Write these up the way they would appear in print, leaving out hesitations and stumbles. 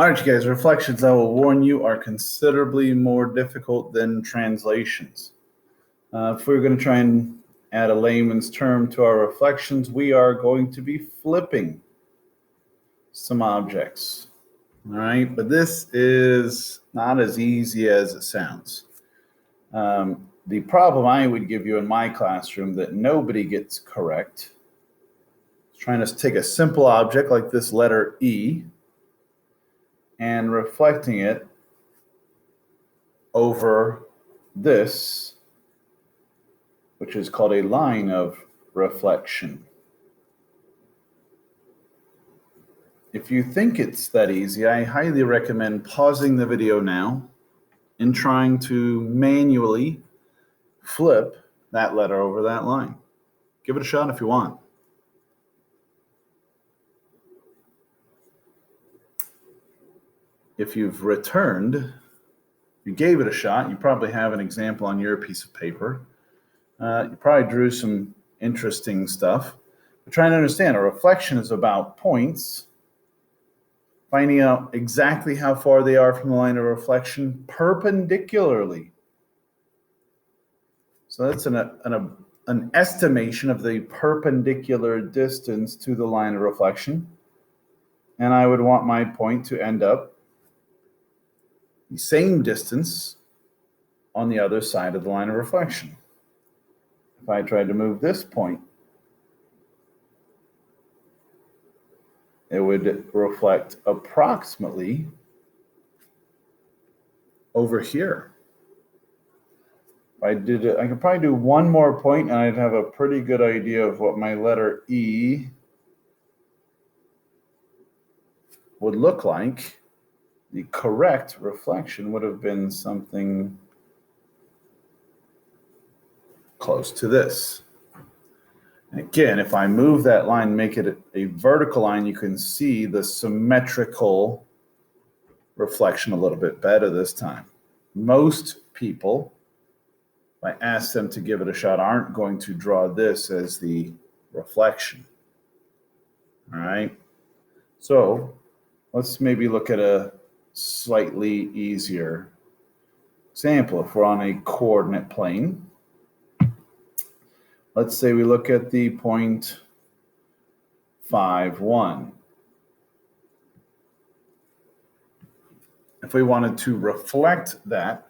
All right, you guys, reflections, I will warn you, are considerably more difficult than translations. If we're going to try and add a layman's term to our reflections, we are going to be flipping some objects. All right, but this is not as easy as it sounds. The problem I would give you in my classroom that nobody gets correct is trying to take a simple object like this letter E and reflecting it over this, which is called a line of reflection. If you think it's that easy, I highly recommend pausing the video now and trying to manually flip that letter over that line. Give it a shot if you want. If you've returned, you gave it a shot, you probably have an example on your piece of paper. You probably drew some interesting stuff. But trying to understand, a reflection is about points, finding out exactly how far they are from the line of reflection perpendicularly. So that's an estimation of the perpendicular distance to the line of reflection. And I would want my point to end up the same distance on the other side of the line of reflection. If I tried to move this point, it would reflect approximately over here. If I did it, I could probably do one more point and I'd have a pretty good idea of what my letter E would look like. The correct reflection would have been something close to this. And again, if I move that line, make it a vertical line, you can see the symmetrical reflection a little bit better this time. Most people, if I ask them to give it a shot, aren't going to draw this as the reflection. All right. So let's maybe look at a slightly easier example. If we're on a coordinate plane, let's say we look at the point 5, 1. If we wanted to reflect that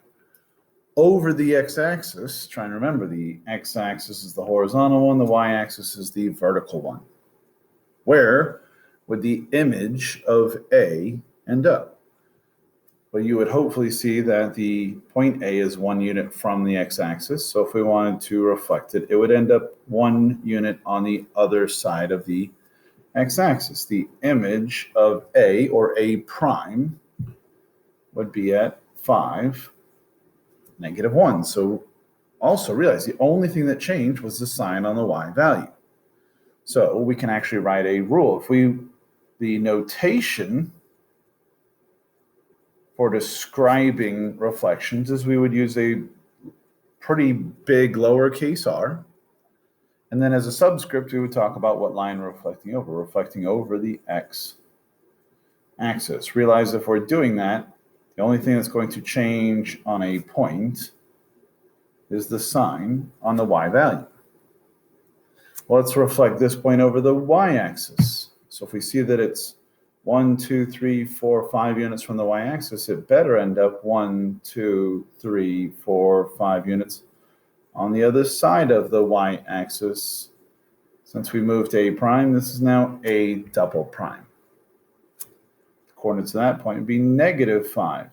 over the x-axis, try and remember the x-axis is the horizontal one, the y-axis is the vertical one. Where would the image of A end up? Well, you would hopefully see that the point A is 1 unit from the x-axis. So if we wanted to reflect it, it would end up 1 unit on the other side of the x-axis. The image of A, or A prime, would be at 5, -1. So also realize the only thing that changed was the sign on the y value. So we can actually write a rule. The notation for describing reflections is we would use a pretty big lowercase r. And then as a subscript, we would talk about what line we're reflecting over the x-axis. Realize if we're doing that, the only thing that's going to change on a point is the sign on the y value. Well, let's reflect this point over the y-axis. So if we see that it's 1, 2, 3, 4, 5 units from the y-axis, it better end up 1, 2, 3, 4, 5 units on the other side of the y-axis. Since we moved A prime, this is now A double prime. The coordinates at that point would be -5,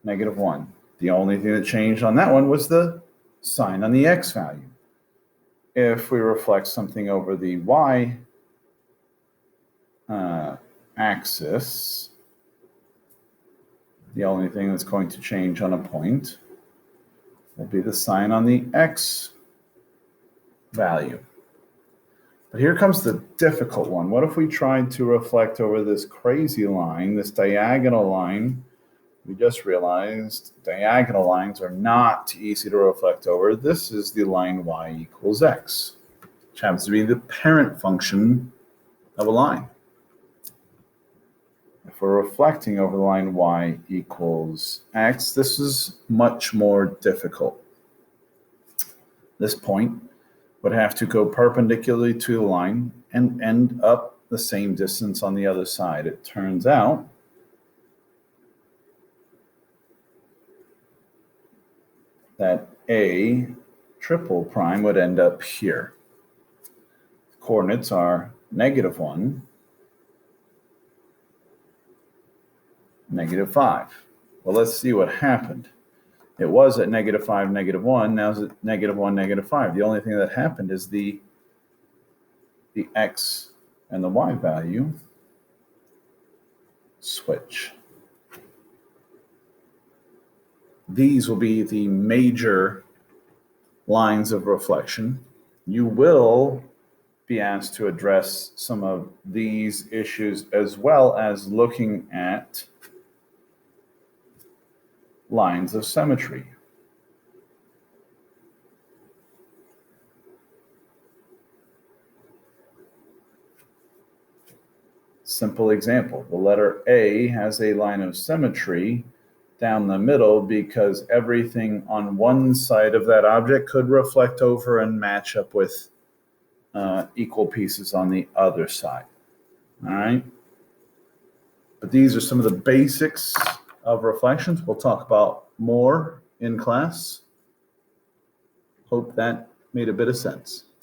-1. The only thing that changed on that one was the sign on the x value. If we reflect something over the y axis, the only thing that's going to change on a point will be the sign on the x value. But here comes the difficult one. What if we tried to reflect over this crazy line, this diagonal line? We just realized diagonal lines are not easy to reflect over. This is the line y = x, which happens to be the parent function of a line. for reflecting over the line y equals x, this is much more difficult. This point would have to go perpendicularly to the line and end up the same distance on the other side. It turns out that A triple prime would end up here. Coordinates are -1, -5. Well, let's see what happened. It was at -5, -1. Now it's at -1, -5. The only thing that happened is the x and the y value switch. These will be the major lines of reflection. You will be asked to address some of these issues as well as looking at lines of symmetry. Simple example, the letter A has a line of symmetry down the middle because everything on one side of that object could reflect over and match up with equal pieces on the other side. All right. But these are some of the basics of reflections. We'll talk about more in class. Hope that made a bit of sense.